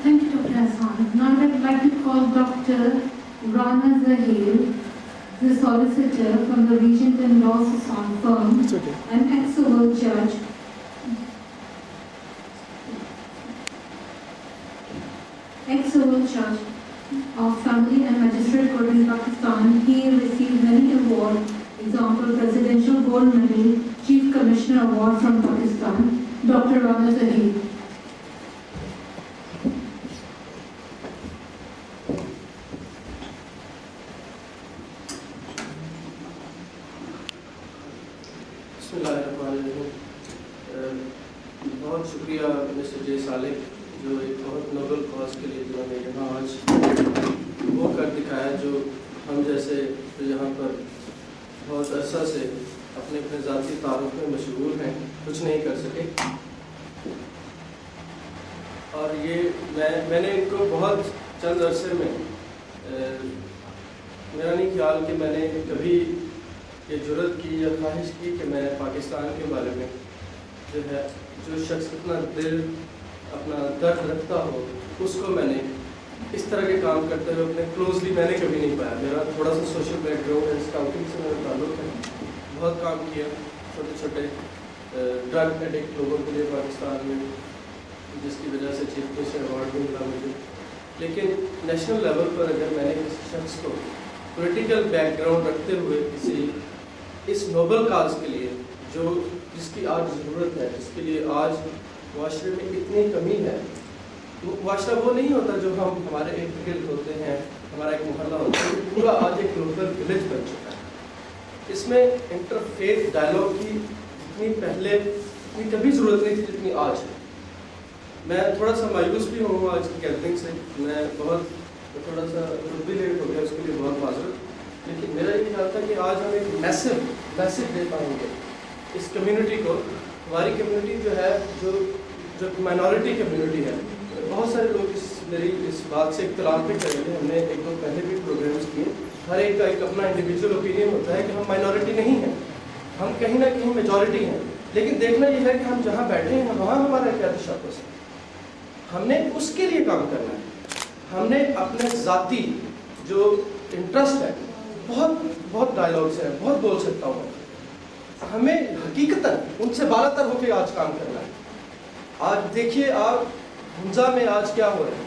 Thank you, Dr. Hassan. Now I would like to call Dr. Rana Zahir, the solicitor from the Regent and Law Sasson firm, an ex-civil judge. Ex-civil judge of Family and Magistrate Court in Pakistan. He received many awards, example Presidential Gold Medal, Chief Commissioner Award from Pakistan. Dr. Rana Zahir. بہت شکریہ mister جے صالح جو ایک بہت noble cause کے لیے جنہوں نے یہاں آج وہ کر دکھایا جو ہم جیسے یہاں پر بہت عرصہ سے اپنے اپنے ذاتی تعارف میں مشغول ہیں کچھ نہیں کر سکے. اور یہ میں نے ان کو بہت چند عرصے میں میرا نہیں خیال کہ میں نے کبھی یہ جرت کی یا خواہش کی کہ میں پاکستان کے بارے میں جو ہے جو شخص اپنا دل اپنا درد رکھتا ہو اس کو میں نے اس طرح کے کام کرتے ہوئے اپنے کلوزلی میں نے کبھی نہیں پایا. میرا تھوڑا سا سوشل بیک گراؤنڈ ہے, اسکاؤٹنگ سے میرا تعلق ہے, بہت کام کیا چھوٹے چھوٹے ڈرگ ایڈکٹ لوگوں کے لیے پاکستان میں, جس کی وجہ سے چیف منسٹر ایوارڈ بھی ملا مجھے. لیکن نیشنل لیول پر اگر میں نے کسی شخص کو پولیٹیکل بیک گراؤنڈ رکھتے ہوئے کسی اس نوبل کاز کے لیے جو جس کی آج ضرورت ہے, جس کے لیے آج معاشرے میں اتنی کمی ہے, معاشرہ وہ نہیں ہوتا جو ہمارے ایک گرد ہوتے ہیں, ہمارا ایک محلہ ہوتا ہے, پورا آج ایک گلوبل ولیج بن چکا ہے. اس میں انٹرفیتھ ڈائلاگ کی جتنی پہلے اتنی کبھی ضرورت نہیں تھی جتنی آج ہے. میں تھوڑا سا مایوس بھی ہوں آج کی گیدرنگ سے, میں تھوڑا سا خود بھی لیٹ ہو گیا, اس کے لیے بہت معذرت. لیکن میرا یہ خیال تھا کہ آج ہم ایک میسج دے پائیں گے اس کمیونٹی کو. ہماری کمیونٹی جو ہے جو مائنورٹی کمیونٹی ہے, بہت سارے لوگ میری اس بات سے اختلاف بھی کریں گے. ہم نے ایک دو پہلے بھی پروگرامس کیے, ہر ایک کا ایک اپنا انڈیویجول اوپینین ہوتا ہے کہ ہم مائنورٹی نہیں ہیں, ہم کہیں نہ کہیں میجورٹی ہیں. لیکن دیکھنا یہ ہے کہ ہم جہاں بیٹھے ہیں وہاں ہمارا کیا تشخص ہے, ہم نے اس کے لیے کام کرنا ہے. ہم نے اپنے ذاتی جو انٹرسٹ ہے, بہت ڈائلاگس ہیں, بہت بول سکتا ہوں, ہمیں حقیقتاً ان سے بالا تر ہو کے آج کام کرنا ہے. آج دیکھیے آپ حمزہ میں آج کیا ہو رہا ہے,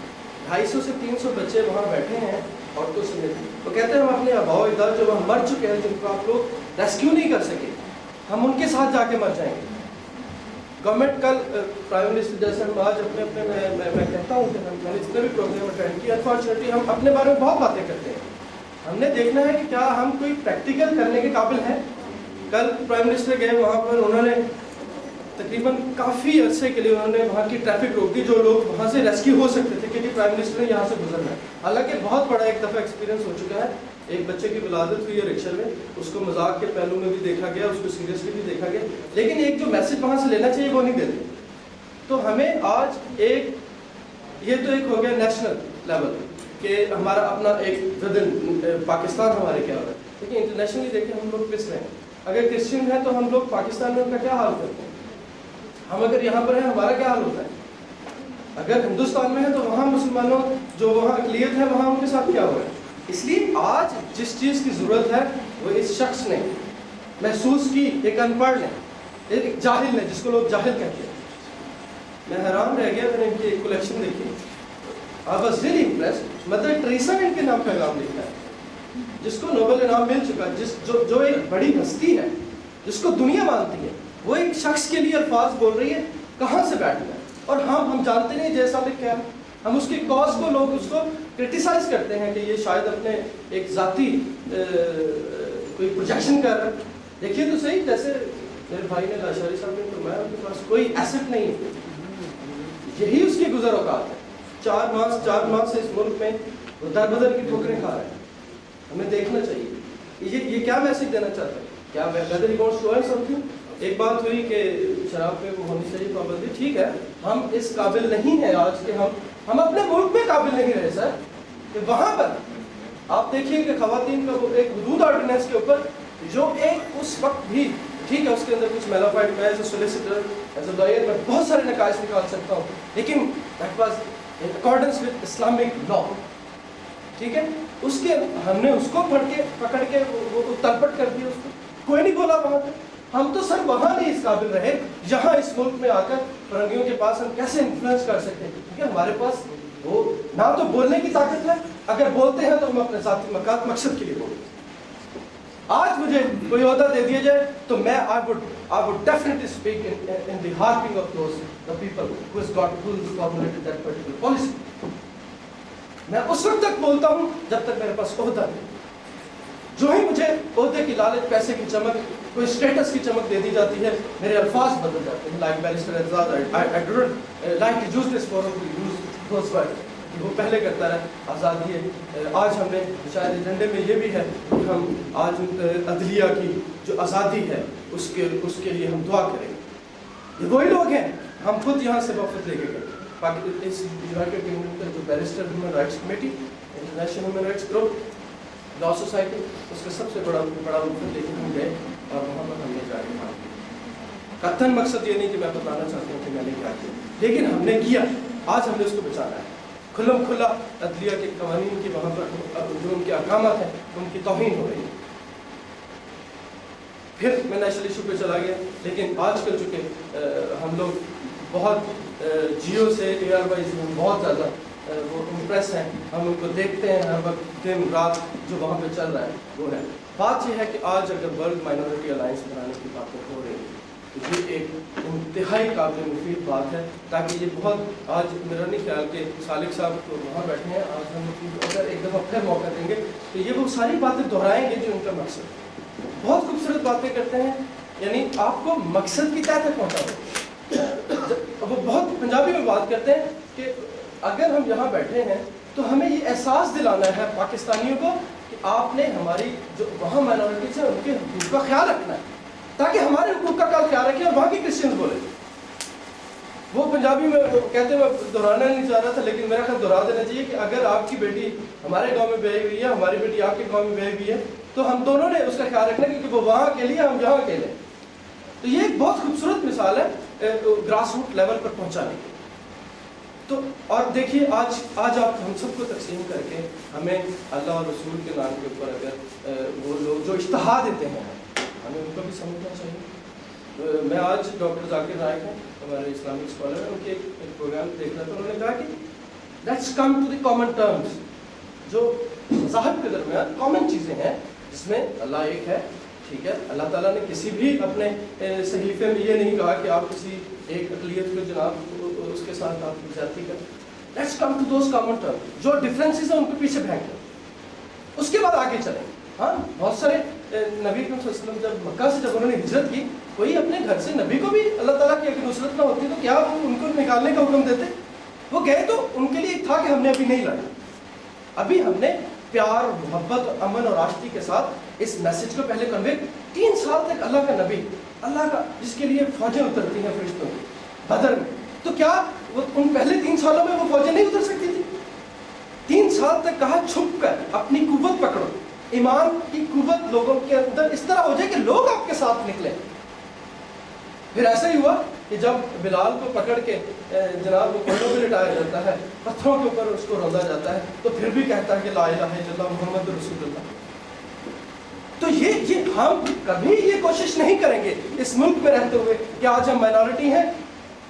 250 سے 300 بچے وہاں بیٹھے ہیں عورتوں سمیت. وہ کہتے ہیں ہم اپنے آباء و اجداد جو وہاں مر چکے ہیں, جن کو آپ لوگ ریسکیو نہیں کر سکے, ہم ان کے ساتھ جا کے مر جائیں گے. گورنمنٹ کل پرائم منسٹر جیسے ہم آج اپنے میں کہتا ہوں کہ میں نے جتنے بھی پروگرام اٹینڈ کیا, انفارچونیٹلی ہم اپنے بارے میں بہت باتیں کرتے ہیں. ہم نے دیکھنا ہے کہ کیا ہم کوئی پریکٹیکل کرنے کے قابل ہیں. کل پرائم منسٹر گئے وہاں پر, انہوں نے تقریباً کافی عرصے کے لیے انہوں نے وہاں کی ٹریفک روک دی, جو لوگ وہاں سے ریسکیو ہو سکتے تھے کیونکہ پرائم منسٹر نے یہاں سے گزرنا ہے. حالانکہ بہت بڑا ایک دفعہ ایکسپیرینس ہو چکا ہے, ایک بچے کی ولادت ہوئی ہے رکشہ میں, اس کو مذاق کے پہلو میں بھی دیکھا گیا, اس کو سیریسلی بھی دیکھا گیا, لیکن ایک جو میسج وہاں سے لینا چاہیے وہ نہیں دیتے. تو ہمیں آج یہ تو ایک ہو گیا نیشنل لیول کہ ہمارا اپنا ایک ودن پاکستان ہمارے کیا ہو رہا ہے, لیکن انٹرنیشنلی دیکھیں ہم لوگ کس میں ہیں. اگر کرسچن ہیں تو ہم لوگ پاکستان میں ان کا کیا حال کرتے ہیں, ہم اگر یہاں پر ہیں ہمارا کیا حال ہوتا ہے. اگر ہندوستان میں ہیں تو وہاں مسلمانوں جو وہاں اقلیت ہے وہاں ان کے ساتھ کیا ہو رہا ہے. اس لیے آج جس چیز کی ضرورت ہے وہ اس شخص نے محسوس کی, ایک ان پڑھ نے, ایک جاہل نے, جس کو لوگ جاہل کہتے ہیں. میں حیران رہ گیا, میں نے ان کی ایک کلیکشن دیکھی, I was really impressed. Mother Teresa نے ان کے نام پیغام لکھا ہے, جس کو نوبل انعام مل چکا, جو ایک بڑی ہستی ہے جس کو دنیا مانتی ہے, وہ ایک شخص کے لیے الفاظ بول رہی ہے, کہاں سے بیٹھنا ہے. اور ہم جانتے نہیں جیسا لکھا ہے, ہم اس کی کاز کو لوگ اس کو کرٹیسائز کرتے ہیں کہ یہ شاید اپنے ایک ذاتی کوئی پروجیکشن کر رہا ہے. دیکھیے تو صحیح, جیسے میرے بھائی نے لاشاری صاحب نے فرمایا ان کے پاس کوئی ایسٹ نہیں ہے, یہی اس کی گزر اوقات ہے. 4 ماہ سے اس ملک میں وہ در بدر کی ٹھوکریں کھا رہے ہیں. ہمیں دیکھنا چاہیے یہ کیا میسج دینا چاہتا ہے, کیا whether he wants to earn something. ایک بات ہوئی کہ شراب پہ وہ ہونی چاہیے پابندی, ٹھیک ہے, ہم اس قابل نہیں ہیں آج کے, ہم اپنے ملک میں قابل نہیں رہے سر. کہ وہاں پر آپ دیکھیے کہ خواتین کا وہ ایک حدود آرڈیننس کے اوپر جو ایک اس وقت بھی ٹھیک ہے, اس کے اندر کچھ میلافائڈ, میں as a solicitor as a lawyer میں بہت سارے نقائص نکال سکتا ہوں, لیکن that was in accordance with Islamic law. ٹھیک ہے, اس کے ہم نے اس کو پکڑ کے وہ تلپٹ کر دیا, اس کو کوئی نہیں بولا وہاں پہ. ہم تو سر وہاں نہیں اس قابل رہے جہاں اس ملک میں آ کر فرنگیوں کے پاس ہم کیسے انفلوئنس کر سکتے ہیں, کیونکہ ہمارے پاس وہ نہ تو بولنے کی طاقت ہے, اگر بولتے ہیں تو ہم اپنے ذاتی مقصد کے لیے بولتے ہیں. آج مجھے کوئی عہدہ دے دیا جائے تو میں I would definitely speak in the hearting of the people who formulated that particular policy. میں اس وقت تک بولتا ہوں جب تک میرے پاس عہدہ نہیں. جو ہی مجھے عہدے کی لالچ, پیسے کی چمک, کوئی اسٹیٹس کی چمک دے دی جاتی ہے, میرے الفاظ بدل جاتے ہیں. like Barrister Azad, I don't like to use this forum to use those words. وہ پہلے کرتا رہا, آزادی ہے. آج ہم نے شاید ایجنڈے میں یہ بھی ہے کہ ہم آج عدلیہ کی جو آزادی ہے اس کے لیے ہم دعا کریں. یہ وہی لوگ ہیں, ہم خود یہاں سے وفد لے کے گئے. اس یونائٹیڈ کنگڈم کا جو barrister human rights committee, international human rights group, law society, اس کا سب سے بڑا وفد لے کے ہم گئے اور وہاں پر ہم نے جا کے کام کیا. قطعاً مقصد یہ نہیں کہ میں بتانا چاہتا ہوں کہ میں نے کیا کیا, لیکن ہم نے کیا. آج ہم نے اس کو بچانا ہے. کھلم کھلا عدلیہ کے قوانین کی وہاں پر جو ان کے احکامات ہیں ان کی توہین ہو رہی ہے. پھر میں نیشنل ایشو پہ چلا گیا, لیکن آج کل چونکہ ہم لوگ بہت جیو سے ایئر وائز ہم بہت زیادہ وہ امپریس ہیں, ہم ان کو دیکھتے ہیں ہر وقت دن رات جو وہاں پہ چل رہا ہے وہ ہے. بات یہ ہے کہ آج اگر ورلڈ مائنورٹی الائنس بنانے کی باتیں ہو رہی ہیں تو یہ ایک انتہائی قابل مفید بات ہے, تاکہ یہ بہت آج میرا نہیں خیال کہ سالک صاحب تو وہاں بیٹھے ہیں, آج ہم اگر ایک دفعہ پھر موقع دیں گے تو یہ وہ ساری باتیں دہرائیں گے جو ان کا مقصد ہے. بہت خوبصورت باتیں کرتے ہیں, یعنی آپ کو مقصد کی تہ تک پہنچا دو. وہ بہت پنجابی میں بات کرتے ہیں کہ اگر ہم یہاں بیٹھے ہیں تو ہمیں یہ احساس دلانا ہے پاکستانیوں کو کہ آپ نے ہماری جو وہاں مائنورٹیز ہیں ان کے حقوق کا خیال رکھنا ہے, تاکہ ہمارے حقوق کا خیال رکھیں اور وہاں کی کرسچنز بولیں. وہ پنجابی میں کہتے ہیں, میں دہرانا نہیں چاہ رہا تھا لیکن میرا خیال دہرا دینا چاہیے کہ اگر آپ کی بیٹی ہمارے گاؤں میں بیائی ہوئی ہے, ہماری بیٹی آپ کے گاؤں میں بیائی ہوئی ہے, تو ہم دونوں نے اس کا خیال رکھنا ہے, کیونکہ وہ وہاں کے لیے ہم یہاں کے لیے. تو یہ ایک بہت خوبصورت مثال ہے گراس روٹ لیول پر پہنچانے کی. تو اور دیکھیے آج آپ ہم سب کو تقسیم کر کے ہمیں اللہ اور رسول کے نام کے اوپر اگر وہ لوگ جو اشتہا دیتے ہیں ہمیں ان کو بھی سمجھنا چاہیے. میں آج ڈاکٹر ذاکر نائک ہیں, ہمارے اسلامک اسکالر ہیں, ان کے ایک پروگرام دیکھ رہا تھا. انہوں نے کہا کہ let's come to the common terms, جو مذاہب کے درمیان کامن چیزیں ہیں جس میں اللہ ایک ہے, ٹھیک ہے. اللہ تعالیٰ نے کسی بھی اپنے صحیفے میں یہ نہیں کہا کہ آپ کسی ایک اقلیت کو جناب اس کے ساتھ آپ کی زیادتی کریں. Let's come to those common terms, جو ڈفرینسز ہیں ان کو پیچھے پھینک دیں, اس کے بعد آگے چلیں. ہاں, بہت سارے نبی صلی اللہ علیہ وسلم جب مکہ سے جب انہوں نے ہجرت کی, کوئی اپنے گھر سے نبی کو بھی اللہ تعالیٰ کی اگر نصرت نہ ہوتی تو کیا ان کو نکالنے کا حکم دیتے؟ وہ گئے تو ان کے لیے تھا کہ ہم نے ابھی نہیں لڑا, ابھی ہم نے پیار, محبت, امن اور آشتی کے ساتھ اس میسج کو پہلے کنوے. 3 سال تک اللہ کا نبی, اللہ کا جس کے لیے فوجیں اترتی ہیں فرشتوں کی بدر میں, تو کیا وہ ان پہلے 3 سالوں میں وہ فوجیں نہیں اتر سکتی تھی؟ 3 سال تک کہا چھپ کر اپنی قوت پکڑو, ایمان کی قوت لوگوں کے اندر اس طرح ہو جائے کہ لوگ آپ کے ساتھ نکلیں. پھر ایسا ہی ہوا کہ جب بلال کو پکڑ کے جناب وہ کوڑوں پہ لٹایا جاتا ہے, پتھروں کے اوپر اس کو روندا جاتا ہے, تو پھر بھی کہتا ہے کہ لا الہ الا اللہ محمد رسول اللہ. تو یہ ہم کبھی یہ کوشش نہیں کریں گے اس ملک میں رہتے ہوئے کہ آج ہم مائنورٹی ہیں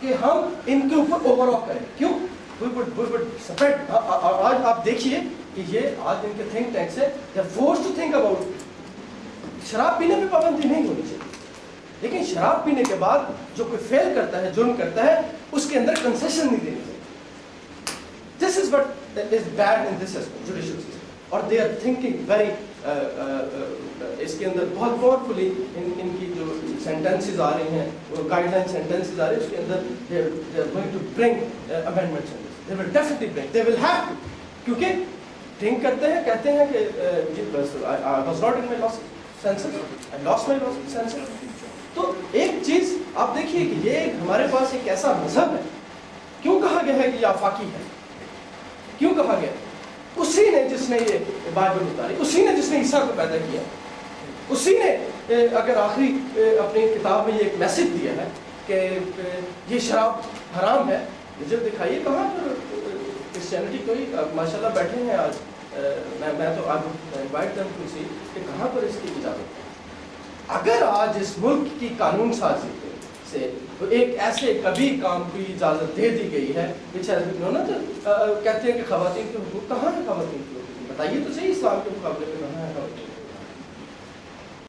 کہ ہم ان کے اوپر اوور آف کریں. کیوں؟ we would separate. آج آپ دیکھیے کہ یہ آج ان کے تھنک ٹینک سے they are forced to think about, شراب پینے پہ پابندی نہیں ہونی چاہیے, لیکن شراب پینے کے بعد جو کوئی فیل کرتا ہے, جرم کرتا ہے, اس کے اندر کنسیشن نہیں دینی چاہیے. This is what is bad in this judicial system. اور they are thinking very اس کے اندر بہت پاورفلی ان کی جو سینٹنسز آ رہی ہیں, وہ گائیڈ لائن سینٹنسز آ رہی ہیں, اس کے اندر they are going to bring amendments in this. They will definitely bring, they will have to, کیونکہ تھنک کرتے ہیں, کہتے ہیں کہ I was not in my senses, I lost my senses. تو ایک چیز آپ دیکھیے کہ یہ ہمارے پاس ایک ایسا مذہب ہے, کیوں کہا گیا ہے کہ یہ آفاقی ہے؟ کیوں کہا گیا؟ اسی نے جس نے یہ بائبل اتاری, اسی نے جس نے عیسیٰ کو پیدا کیا, اسی نے اگر آخری اپنی کتاب میں یہ ایک میسج دیا ہے کہ یہ شراب حرام ہے. مجھے دکھائیے کہاں کرسچینٹی کوئی ماشاءاللہ بیٹھے ہیں آج میں تو اب انوائٹ دم ٹو سی کہ کہاں پر اس کی اجازت ہے. اگر آج اس ملک کی قانون سازی سے ایک ایسے کبھی کام کی اجازت دے دی گئی ہے کہتے ہیں کہ خواتین کے حقوق کہاں ہے خواتین کے حقوق؟ بتائیے تو صحیح اسلام کے مقابلے میں کہاں ہے خواتین.